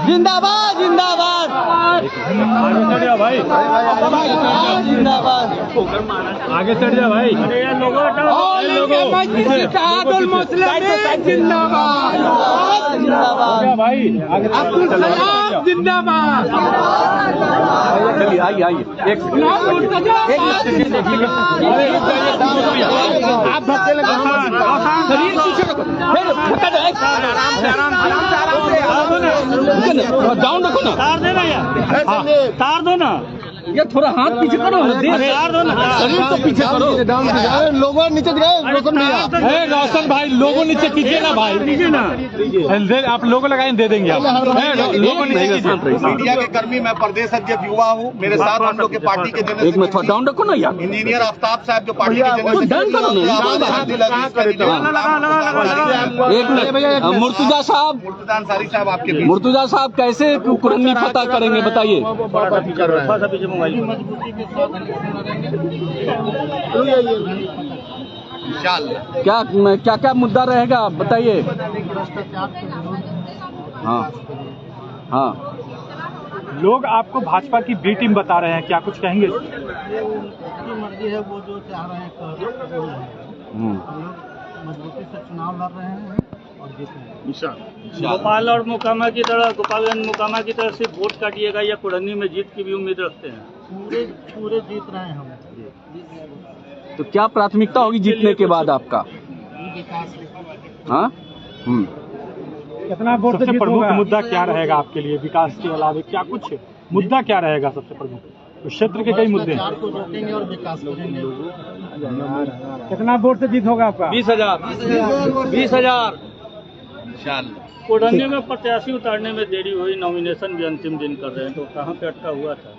जिंदाबाद जिंदाबाद भाई जिंदाबाद। आगे चढ़ जा भाई। जिंदाबाद जिंदाबाद भाई अब्दुल सलाम जिंदाबाद। चलिए आइए आइए एक आप भक्के लगे शरीर पीछे रखो, फिर धक्का दे, डाउन रखो ना, तार देना यार, तार दो ना, ये थोड़ा हाथ पीछे करो, तार दो ना, शरीर तो पीछे करो। लोगों नीचे गए, रोशन भाई लोगों नीचे कीजिए ना भाई, कीजिए ना, आप लोगो लगाए दे देंगे आप लोगो नीचे कीजिए। मीडिया के कर्मी, मैं प्रदेश अध्यक्ष युवा हूँ, मेरे साथ हम लोग के पार्टी के जनरल एक मिनट थोड़ा डाउन रखो ना यार। इंजीनियर आफ्ताब साहब जो पार्टी के जनरल एक मिनट मुर्तुजा साहब, मुर्तजा अंसारी साहब आपके बीच। मुर्तुजा साहब कैसे कुरन्नी फतह करेंगे बताइए। इंशाअल्लाह। क्या क्या क्या मुद्दा रहेगा बताइए। हाँ हाँ लोग आपको भाजपा की बी टीम बता रहे हैं, क्या कुछ कहेंगे? उनकी मर्जी है, वो जो चाह रहे हैं कर रहे हैं। हम लोग मजबूती से चुनाव लड़ रहे हैं और जीत रहे हैं। भोपाल और मोकामा की तरह, गोपालगंज मोकामा की तरह सिर्फ वोट काटिएगा या कुरन्नी में जीत की भी उम्मीद रखते हैं? पूरे जीत रहे हैं हम। तो क्या प्राथमिकता होगी जीतने के बाद आपका? विकास हाँ कितना वोट सबसे प्रमुख मुद्दा क्या रहेगा आपके लिए? विकास के अलावा क्या कुछ मुद्दा क्या रहेगा सबसे प्रमुख? तो क्षेत्र के कई मुद्दे हैं। प्रचार को रोकेंगे और विकास करेंगे। कितना वोट से जीत होगा आपका? 20,000 इंशाअल्लाह। कुरन्नी में प्रत्याशी उतारने में देरी हुई, नॉमिनेशन भी अंतिम दिन कर रहे हैं, तो कहाँ पे अटका हुआ था?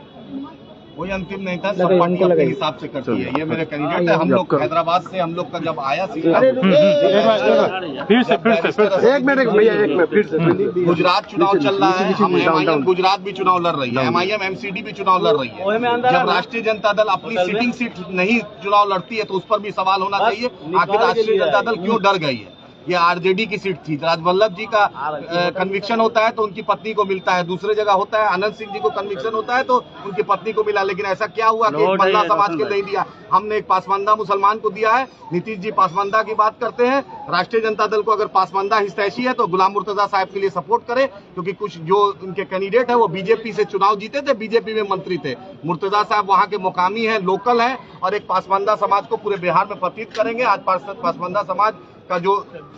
कोई अंतिम नहीं था, सब पार्टी अपने हिसाब से करती है। ये मेरे कैंडिडेट है। हम लोग हैदराबाद से, हम लोग का जब आया फिर से एक मिनट भैया, एक मिनट फिर से। गुजरात चुनाव चल रहा है, हम MIM गुजरात भी चुनाव लड़ रही है, MIM MCD भी चुनाव लड़ रही है। जब राष्ट्रीय जनता दल अपनी सिटिंग सीट नहीं चुनाव लड़ती है तो उस पर भी सवाल होना चाहिए, आखिर राष्ट्रीय जनता दल क्यों डर गई है। ये RJD की सीट थी, राजवल्लभ जी का कन्विक्शन होता है तो उनकी पत्नी को मिलता है, दूसरे जगह होता है आनंद सिंह जी को कन्विक्शन होता है तो उनकी पत्नी को मिला। लेकिन ऐसा क्या हुआ कि एक मल्ला समाज के नहीं दिया, हमने एक पासमानदा मुसलमान को दिया है। नीतीश जी पासमानदा की बात करते हैं, राष्ट्रीय जनता दल को अगर पासमानदा हितैषी है तो गुलाम मुर्तजा साहब के लिए सपोर्ट करे, क्योंकि कुछ जो उनके कैंडिडेट है वो बीजेपी से चुनाव जीते थे, बीजेपी में मंत्री थे। मुर्तजा साहब वहाँ के मुकामी है, लोकल है और एक पासमानदा समाज को पूरे बिहार में प्रतीत करेंगे। आज पासमानदा समाज का जो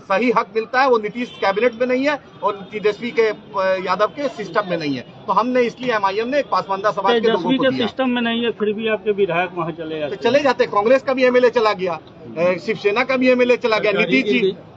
सही हक मिलता है वो नीतीश कैबिनेट में नहीं है और तेजस्वी के यादव के सिस्टम में नहीं है। तो हमने इसलिए MIM ने एक पासमानदा समाज के लोगों को दिया। सिस्टम में नहीं है, फिर भी आपके विधायक वहाँ चले जाते। तो चले जाते, कांग्रेस का भी MLA चला गया, शिवसेना का भी MLA चला गया।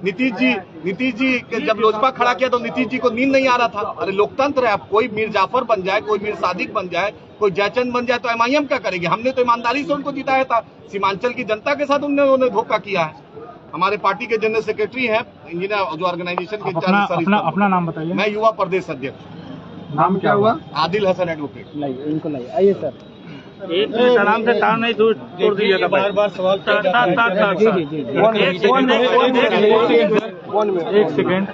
नीतीश जी जब लोजपा खड़ा किया तो नीतीश जी को नींद नहीं आ रहा था। अरे लोकतंत्र है, अब कोई मीर जाफर बन जाए, कोई मीर सादिक बन जाए, कोई जयचंद बन जाए तो MIM क्या करेगी? हमने तो ईमानदारी से उनको जिताया था, सीमांचल की जनता के साथ उन्होंने धोखा किया है। हमारे पार्टी के जनरल सेक्रेटरी हैं, इंजीनियर जो ऑर्गेनाइजेशन के अपना नाम बताइए। मैं युवा प्रदेश अध्यक्ष। नाम क्या हुआ? आदिल हसन एडवोकेट। इनको लाइए, आइए सर। एक मिनट आराम से, तार नहीं तोड़ दीजिएगा। बार सवाल एक सेकेंड,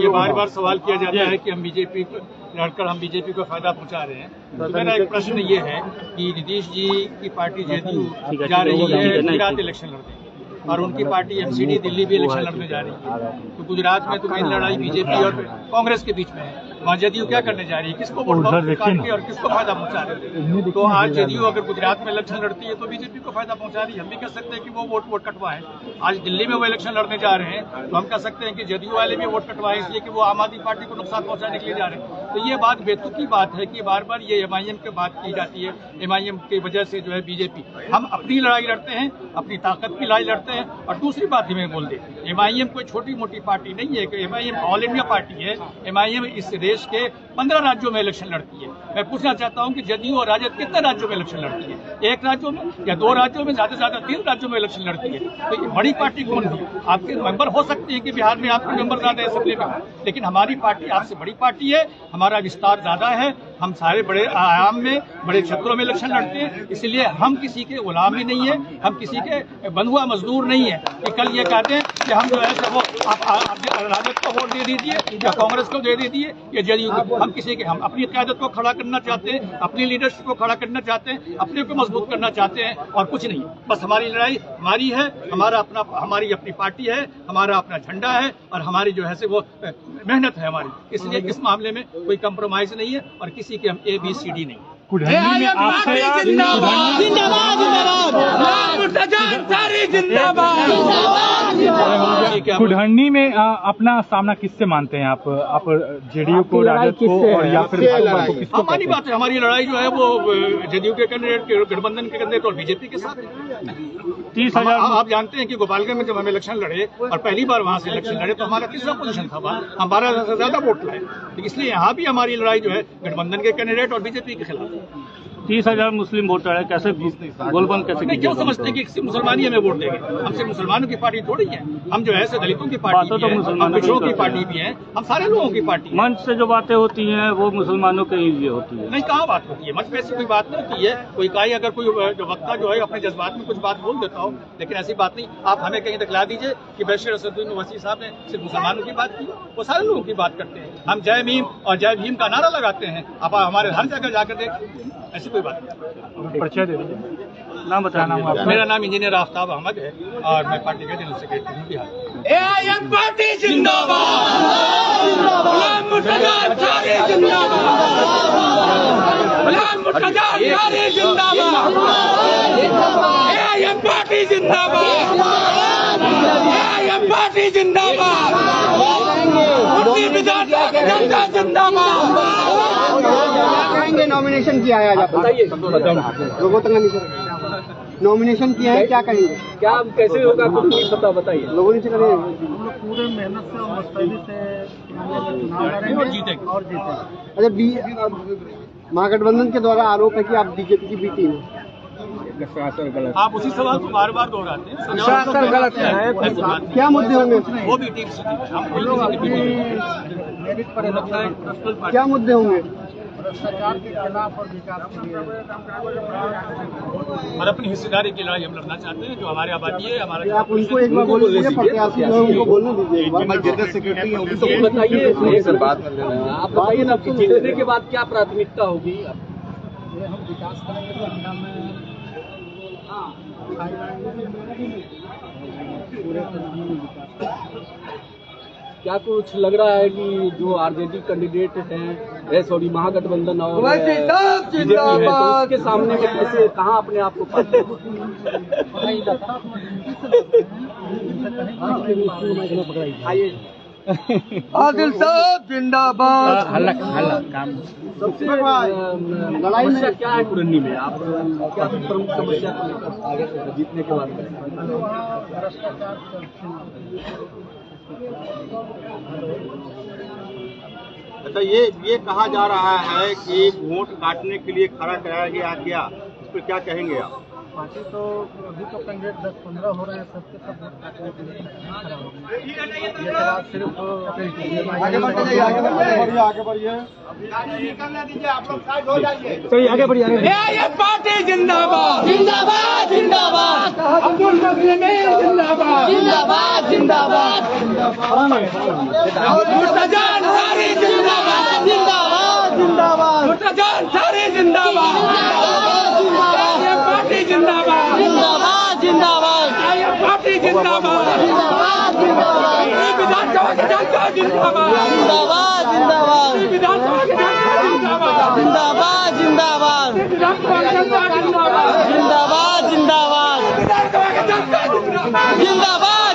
ये बार सवाल किया जाता है कि हम बीजेपी लड़कर हम बीजेपी को फायदा पहुंचा रहे हैं। तो मेरा एक प्रश्न ये है कि नीतीश जी की पार्टी JDU जा रही है गुजरात इलेक्शन लड़ने और उनकी पार्टी MCD दिल्ली भी इलेक्शन लड़ने जा रही है। तो गुजरात में तो मेन लड़ाई बीजेपी और कांग्रेस के बीच में है। वहाँ JDU क्या करने जा रही है? किसको वोट काटके और किसको फायदा पहुंचा रही है? तो आज JDU अगर गुजरात में इलेक्शन लड़ती है तो बीजेपी को फायदा पहुंचा रही है। हम भी कह सकते हैं कि वो वोट कटवाएं। आज दिल्ली में वो इलेक्शन लड़ने जा रहे हैं तो हम कह सकते हैं कि JDU वाले भी वोट कटवाएं, इसलिए कि वो आम आदमी पार्टी को नुकसान पहुंचाने के लिए जा रहे हैं। तो ये बात बेतुकी बात है कि बार बार ये MIM की बात की जाती है। MIM की वजह से जो है बीजेपी, हम अपनी लड़ाई लड़ते हैं, अपनी ताकत की लड़ाई लड़ते हैं। और दूसरी बात हमें बोल दे, MIM कोई छोटी मोटी पार्टी नहीं है, MIM ऑल इंडिया पार्टी है। MIM इस देश के 15 राज्यों में इलेक्शन लड़ती है। मैं पूछना चाहता हूं कि JDU और राजद कितने राज्यों में इलेक्शन लड़ती है? एक राज्यों में या 2 राज्यों में, ज्यादा से ज्यादा 3 राज्यों में इलेक्शन लड़ती है। तो ये बड़ी पार्टी कौन थी? आपके मेंबर हो सकते हैं कि बिहार में आपके मेंबर ज्यादा है असेंबली में, लेकिन हमारी पार्टी आपसे बड़ी पार्टी है, हमारा विस्तार ज्यादा है, हम सारे बड़े आयाम में, बड़े क्षेत्रों में इलेक्शन लड़ते हैं। इसलिए हम किसी के गुलाम ही नहीं है, हम किसी के बंधुआ मजदूर नहीं है कि कल ये कहते हैं कि हम जो है वो आप राजद को वोट दे दीजिए या कांग्रेस को दे दीजिए या जेडीयू को। हम किसी के हम अपनी क़यादत को खड़ा करना चाहते हैं, अपनी लीडरशिप को खड़ा करना चाहते हैं, अपने को मजबूत करना चाहते हैं और कुछ नहीं। बस हमारी लड़ाई हमारी है, हमारी अपनी पार्टी है, हमारा अपना झंडा है और हमारी जो है से वो मेहनत है हमारी। इसलिए इस मामले में कोई कंप्रोमाइज नहीं है और किसी के हम ABCD नहीं। कुढ़नी में अपना सामना किससे मानते हैं आप जेडीयू को, राजद को और या फिर भाजपा को? किसको? हमारी बात है, हमारी लड़ाई जो है वो जेडीयू के कैंडिडेट, गठबंधन के कैंडिडेट और बीजेपी के साथ है। 30,000 आप जानते हैं कि गोपालगंज में जब हम इलेक्शन लड़े और पहली बार वहां से इलेक्शन लड़े तो हमारा तीसरा पोजीशन था, वहाँ हम 12,000 से ज्यादा वोट लाए। तो इसलिए यहाँ भी हमारी लड़ाई जो है गठबंधन के कैंडिडेट और बीजेपी के खिलाफ है। 30,000 मुस्लिम वोटर है, कैसे गोलबंद कैसे नहीं, क्यों समझते कि किसी मुसलमान ही हमें वोट देंगे? हमसे मुसलमानों की पार्टी थोड़ी है, हम जो है ऐसे दलितों की पार्टी भी है, हम पिछड़ों की पार्टी भी है, हम सारे लोगों की पार्टी है। मंच से जो बातें होती हैं वो मुसलमानों के लिए होती है। नहीं, कहाँ बात होती है मंच पे, ऐसी कोई बात नहीं होती है। कोई कहीं अगर कोई जो वक्ता जो है अपने जज्बात में कुछ बात बोल देता हो, लेकिन ऐसी बात नहीं। आप हमें कहीं दिखला दीजिए कि बैरिस्टर असदुद्दीन ओवैसी साहब ने सिर्फ मुसलमानों की बात की, वो सारे लोगों की बात करते हैं। हम जय भीम और जय भीम का नारा लगाते हैं, आप हमारे हर जगह जाकर देख, ऐसी कोई बात नहीं। परिचय दे दीजिए, नाम बताना आपका। मेरा नाम इंजीनियर आफ्ताब अहमद है और मैं पार्टी का जनरल सेक्रेटरी हूँ बिहार। पार्टी जिंदाबाद, पार्टी जिंदाबाद, जनता जिंदाबाद। कहेंगे नॉमिनेशन किया है, आप बताइए लोगों तक नॉमिनेशन किया है, क्या कहेंगे? क्या कैसे होगा कुछ नहीं पता, बताइए। लोगों ने करेंगे हम लोग पूरे मेहनत से और मुस्तैदी से चुनाव लड़ेंगे और जीतेंगे। अच्छा, महागठबंधन के द्वारा आरोप है कि आप बीजेपी की बी टीम है। आप उसी सवाल को बार बार दोहराते हैं। सर गलत है। क्या मुद्दे होंगे? वो भी टीम से क्या मुद्दे होंगे? भ्रष्टाचार के खिलाफ और विकास के लिए और अपनी हिस्सेदारी की लड़ाई हम लड़ना चाहते हैं। जो हमारे आबादी है, हमारा आप उनको एक बार बोल दीजिए, प्रत्याशी जो है उनको बोलने दीजिए एक बार। मैं जनरल सेक्रेटरी हूँ, तो बताइए सर, बात में आप बताइए ना, जीतने के बाद क्या प्राथमिकता होगी? हम विकास करेंगे तो इंडिया में पूरे क्या कुछ लग रहा है कि जो आरजेडी कैंडिडेट हैं, सॉरी महागठबंधन और बीजेपी है, तो उसके सामने में कैसे, कहाँ अपने आप को आदिल साहब जिंदाबाद। सबसे समस्या क्या है कुढ़नी में? आप क्या प्रमुख समस्या को लेकर आगे जीतने के बाद? अच्छा, ये कहा जा रहा है कि वोट काटने के लिए खड़ा कराया गया क्या, इस पर क्या कहेंगे आप? पार्टी तो अभी तो कैंडिडेट 10-15 हो रहे हैं, सबके सब वोट काटने के लिए खड़ा हो रहे हैं। ये सवाल सिर्फ आगे बढ़िए, आगे बढ़िए, निकलने दीजिए, आप लोग साइड हो जाइए। चलिए आगे बढ़िए। पार्टी जिंदाबाद, जिंदाबाद, जिंदाबाद। अब्दुल नजीर जिंदाबाद, जिंदाबाद, जिंदाबाद। मुर्तजान सारी जिंदाबाद, जिंदाबाद, जिंदाबाद। मुर्तजान सारी जिंदाबाद, पार्टी जिंदाबाद, जिंदाबाद, जिंदाबाद। पार्टी जिंदाबाद, जिंदाबाद, जिंदाबाद। विधानसभा की जनता जिंदाबाद, जिंदाबाद, जिंदाबाद। विधानसभा की जनता जिंदाबाद, जिंदाबाद, जिंदाबाद। विधानसभा की जनता जिंदाबाद, जिंदाबाद, जिंदाबाद। विधानसभा की जनता जिंदाबाद, जिंदाबाद, जिंदाबाद। जिंदाबाद,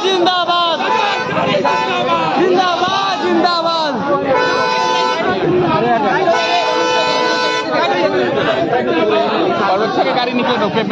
जिंदाबाद, जिंदाबाद, जिंदाबाद, जिंदाबाद। के गाड़ी निकले तो पे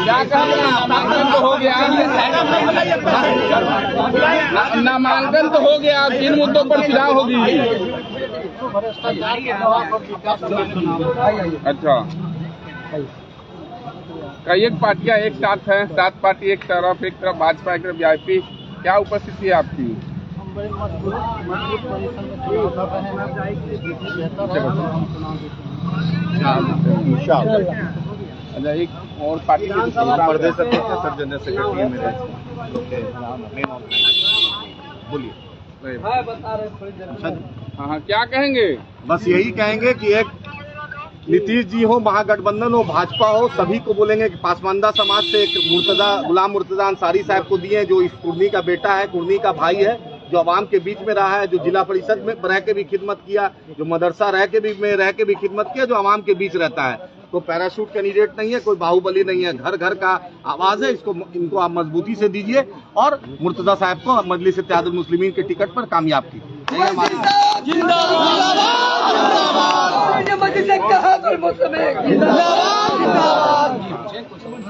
नामांकन तो हो गया, नामांकन तो हो गया, 3 मुद्दों पर चुनाव होगी। अच्छा, कई एक पार्टियां एक साथ हैं, 7 पार्टी एक तरफ भाजपा एक तरफ वीआईपी, क्या उपस्थिति है आपकी? अच्छा, एक और पार्टी प्रदेश अध्यक्ष सब जनरल सेक्रेटरी है मेरे। बोलिए। हाँ, क्या कहेंगे? बस यही कहेंगे कि एक नीतीश जी हो, महागठबंधन हो, भाजपा हो, सभी को बोलेंगे कि पासमानदा समाज से एक गुलाम मुर्तजा अंसारी साहब को दिए, जो इस कुर्नी का बेटा है, कुर्नी का भाई है, जो आवाम के बीच में रहा है, जो जिला परिषद में रह के भी खिदमत किया, जो मदरसा रह के भी खिदमत किया, जो आवाम के बीच रहता है। तो पैराशूट कैंडिडेट नहीं है, कोई बाहुबली नहीं है, घर घर का आवाज है। इनको आप मजबूती से दीजिए और मुर्तजा साहब को मजलिस इत्तेहादुल मुस्लिमीन के टिकट पर कामयाब कीजिए।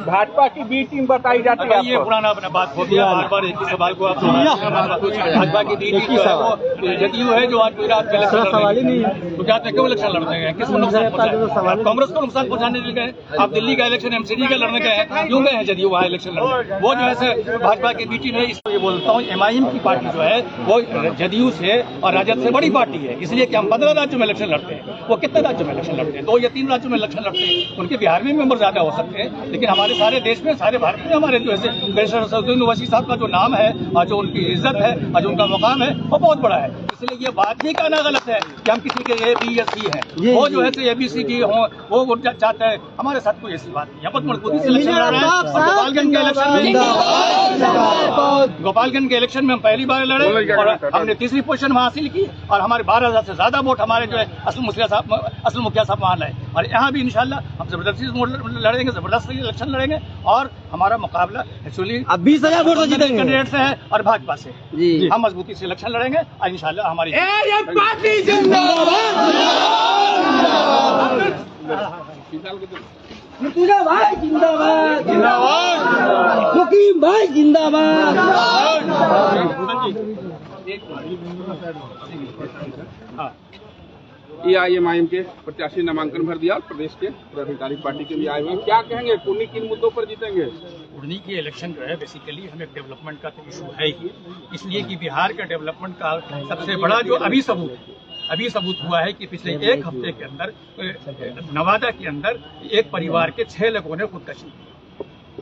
भाजपा की बी टीम बताई जाती है। ये पुराना अपना बात हो गया, बार बार एक ही सवाल को आप भाजपा की डी टीम जदयू है जो आज गुजरात में इलेक्शन सवाल ही नहीं है, गुजरात में क्यों इलेक्शन लड़ने गए? किसको नुकसान पहुंचाया? कांग्रेस को नुकसान पहुंचाने के लिए गए। आप दिल्ली का इलेक्शन एमसीडी का लड़ने गए हैं, क्यों गए हैं जदयू वहाँ इलेक्शन लड़ने? वो जो है भाजपा की बी टीम है। इसको ये बोलता हूँ, एमआईएम की पार्टी जो है वो जदयू से और राजद से बड़ी पार्टी है, इसलिए कि हम 15 राज्यों में इलेक्शन लड़ते हैं। वो कितने राज्यों में इलेक्शन लड़ते हैं? 2 या 3 राज्यों में इलेक्शन लड़ते हैं। उनके बिहार में मेंबर ज्यादा हो सकते हैं, लेकिन हमारे सारे देश में, सारे भारत में हमारे जो है बैरिस्टर असदुद्दीन ओवैसी साहब का जो नाम है और जो उनकी इज्जत है और जो उनका मुकाम है वो बहुत बड़ा है। इसलिए ये बात ही कहना गलत है कि हम किसी के ए बी या सी है। वो जो है ABCD हो, वो चाहते हैं। हमारे साथ कोई ऐसी बात नहीं। बहुत मजबूती से इलेक्शन लड़ रहे हैं। गोपालगंज के इलेक्शन में हम पहली बार लड़े और हमने 3री पोजीशन वहाँ हासिल की और हमारे 12,000 से ज्यादा वोट हमारे जो है असल मुखिया साहब वहाँ लाए। और यहाँ भी इंशाल्लाह हम जबरदस्ती लड़ेंगे, जबरदस्ती इलेक्शन लड़ेंगे और हमारा मुकाबला एक्चुअली 20,000 वोट जीतेंगे कैंडिडेट से है और भाजपा से। हम मजबूती से इलेक्शन लड़ेंगे और इंशाल्लाह हमारी पार्टी जिंदाबाद, मुर्तजा भाई जिंदाबाद, मुकीम भाई जिंदाबाद। AIMIM के प्रत्याशी नामांकन भर दिया, प्रदेश के पदाधिकारी पार्टी के भी आए हुए हैं, क्या कहेंगे? कुर्नी किन मुद्दों पर जीतेंगे? कुर्नी की इलेक्शन जो है बेसिकली हमें डेवलपमेंट का तो इशू है ही, इसलिए कि बिहार का डेवलपमेंट का सबसे बड़ा जो अभी सबूत हुआ है कि पिछले 1 हफ्ते के अंदर नवादा के अंदर एक परिवार के 6 लोगों ने खुदकशी की।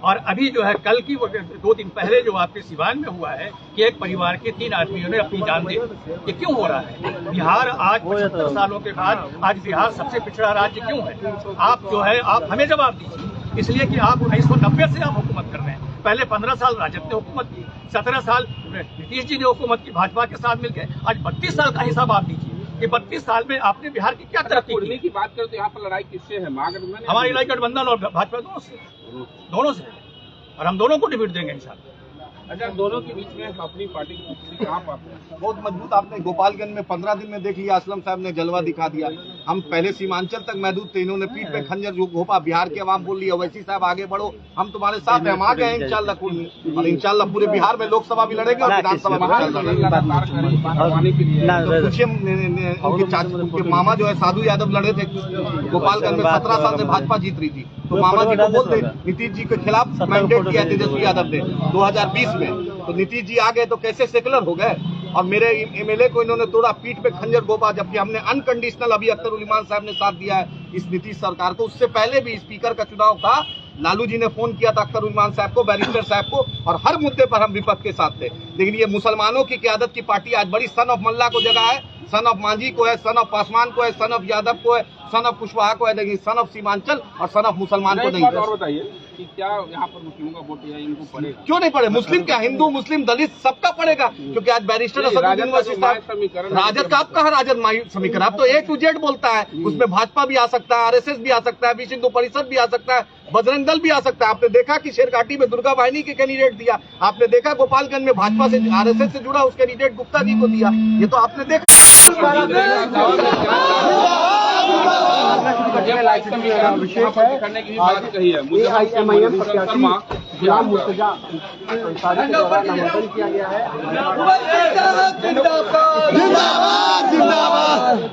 और अभी जो है कल की 2 दिन पहले जो आपके सिवान में हुआ है कि एक परिवार के 3 आदमियों ने अपनी जान दी। ये क्यों हो रहा है? बिहार आज 75 सालों के बाद आज बिहार सबसे पिछड़ा राज्य क्यों है? आप जो है आप हमें जवाब दीजिए। इसलिए कि आप 1990 से आप हुकूमत कर रहे हैं। पहले 15 साल राजद ने हुकूमत की, 17 साल नीतीश जी ने हुकूमत की भाजपा के साथ मिलकर। आज 32 साल का हिसाब आप दीजिए कि 32 साल में आपने बिहार की क्या तरक्की की? बात करें तो यहाँ पर लड़ाई किससे है? महागठबंधन? हमारी लड़ाई गठबंधन और भाजपा दोनों से और हम दोनों को डिबेट देंगे इंशाल्लाह। अच्छा, दोनों के बीच में अपनी पार्टी की कहाँ पाते हैं? बहुत मजबूत। आपने गोपालगंज में 15 दिन में देख लिया, असलम साहब ने जलवा दिखा दिया। हम पहले सीमांचल तक महदूद थे, इन्होंने पीठ पे खंजर घोपा, बिहार के अवाम बोल लिया ओवैसी साहब आगे बढ़ो, हम तुम्हारे साथ हैं, हम आ गए इंशाल्लाह कुर्नी। और इंशाल्लाह पूरे बिहार में लोकसभा भी लड़ेंगे और विधानसभा भी उनके मामा जो है साधु यादव लड़े थे गोपालगंज में, 17 साल से भाजपा जीत रही थी। तो मामा जी को बोलते नीतीश जी के खिलाफ मैंडेट दिया तेजस्वी यादव ने 2020 में। तो नीतीश जी आ गए तो कैसे सेकुलर हो गए और मेरे एमएलए को इन्होंने तोड़ा, पीठ पे खंजर घोपा, जबकि हमने अनकंडीशनल अभी अख्तर उल इमान साहब ने साथ दिया है इस नीतीश सरकार को। उससे पहले भी स्पीकर का चुनाव था, लालू जी ने फोन किया था अख्तर उल इमान साहब को, बैरिस्टर साहब को, और हर मुद्दे पर हम विपक्ष के साथ थे। लेकिन ये मुसलमानों की क़यादत की पार्टी आज बड़ी सन ऑफ मल्ला को जगह है, सन ऑफ मांझी को है, सन ऑफ पासवान को है, सन ऑफ यादव को है, सन ऑफ कुशवाहा को है, लेकिन सन ऑफ सीमांचल और सन ऑफ मुसलमान को नहीं। और बताइए कि क्या यहाँ पर मुस्लिमों का वोट या इनको पड़ेगा? क्यों नहीं पड़े? मुस्लिम क्या, हिंदू मुस्लिम दलित सबका पड़ेगा, क्योंकि आज बैरिस्टर राजद का आप कहा राजद समीकरण, आप तो A to Z बोलता है, उसमें भाजपा भी आ सकता है, RSS भी आ सकता है, विश्व हिंदू परिषद भी आ सकता है, बजरंग दल भी आ सकता है। आपने देखा कि शेरघाटी में दुर्गा वाहिनी के कैंडिडेट दिया, आपने देखा गोपालगंज में भाजपा से RSS से जुड़ा उस कैंडिडेट गुप्ता जी को दिया, ये तो आपने देखा। करने की बात कही है। गुलाम मुर्तजा अंसारी के द्वारा नामांकन किया गया है।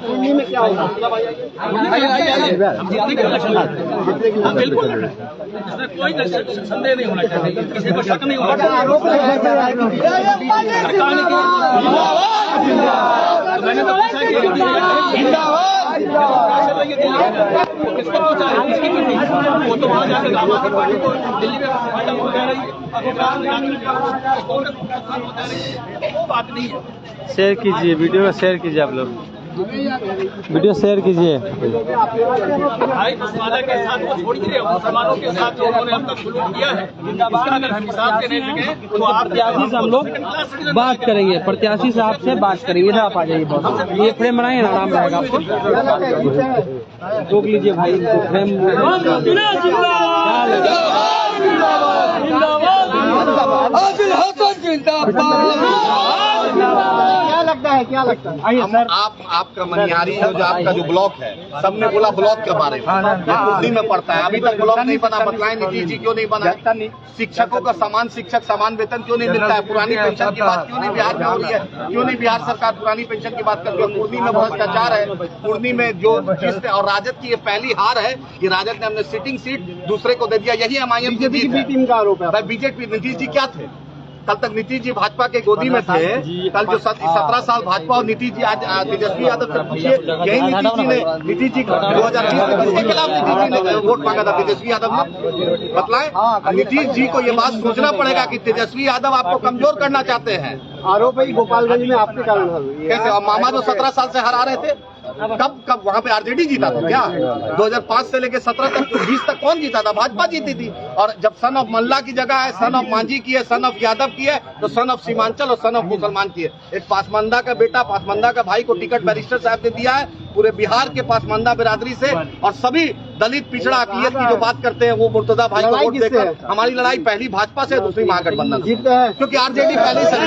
कुंडी में क्या होगा? बिल्कुल इसमें कोई संदेह नहीं होना चाहिए, किसी को शक नहीं होना चाहिए। मैंने तो पूछा कि किसको पूछा है, किसकी मीटिंग? वो तो वहाँ जाकर आम आदमी पार्टी को दिल्ली में फायदा पहुँचा रही है, वो बात नहीं है। शेयर कीजिए, वीडियो शेयर कीजिए, आप लोग वीडियो शेयर कीजिए। भाई मुसलमानों के साथ वो छोड़ ही मुसलमानों के साथ जो उन्होंने अब तक शुरू किया है, इसका अगर हम हिसाब के नहीं लगे तो आप प्रत्याशी से हम लोग बात करेंगे, प्रत्याशी साहब से बात करेंगे। इधर आप आ जाइए बॉस, ये फ्रेम बनाइए ना, आराम रहेगा आपको। रोक लीजिए भाई इनको, फ्रेम। क्या लगता है, क्या लगता है? आपका मनिहारी है, जो आपका जो ब्लॉक है, सबने बोला ब्लॉक के बारे में, कुर्दी में पड़ता है, अभी तक ब्लॉक नहीं बना। बताएं नीतीश जी क्यों नहीं बना? शिक्षकों का समान शिक्षक समान वेतन क्यों नहीं मिलता है? पुरानी पेंशन की बात क्यों नहीं बिहार में हो रही है? क्यों नहीं बिहार सरकार पुरानी पेंशन की बात करती है? कुर्दी में भ्रष्टाचार है, कुर्दी में जो और राजद की ये पहली हार है कि राजद ने हमने सिटिंग सीट दूसरे को दे दिया। यही MIM की जीत है। टीम का आरोप है। बीजेपी नीतीश जी क्या थे? कल तक नीतीश जी भाजपा के गोदी में थे। कल जो 17 साल भाजपा और नीतीश जी, आज तेजस्वी यादव से पूछिए, यही नीतीश जी 2020 में किसके खिलाफ नीतीश जी ने वोट मांगा था? तेजस्वी यादव ने। बतलाएं, नीतीश जी को ये बात सोचना पड़ेगा कि तेजस्वी यादव आपको कमजोर करना चाहते हैं। आरोप है गोपालगंज में आपके कारण कैसे? और मामा जो 17 साल से हरा रहे थे, कब वहाँ पे RJD जीता था क्या? 2005 से लेके 17 तक, 20 तक कौन जीता था? भाजपा जीती थी। और जब सन ऑफ मल्ला की जगह है, सन ऑफ मांझी की है, सन ऑफ यादव की है, तो सन ऑफ सीमांचल और सन ऑफ मुसलमान की है। एक पासमानदा का बेटा, पासमानदा का भाई को टिकट बैरिस्टर साहब ने दिया है। पूरे बिहार के पासमानदा बिरादरी से और सभी दलित पिछड़ा अक़लियत की जो बात करते हैं, वो मुर्तजा भाई को वोट देकर। हमारी लड़ाई पहली भाजपा से, दूसरी महागठबंधन से, क्योंकि RJD पहले से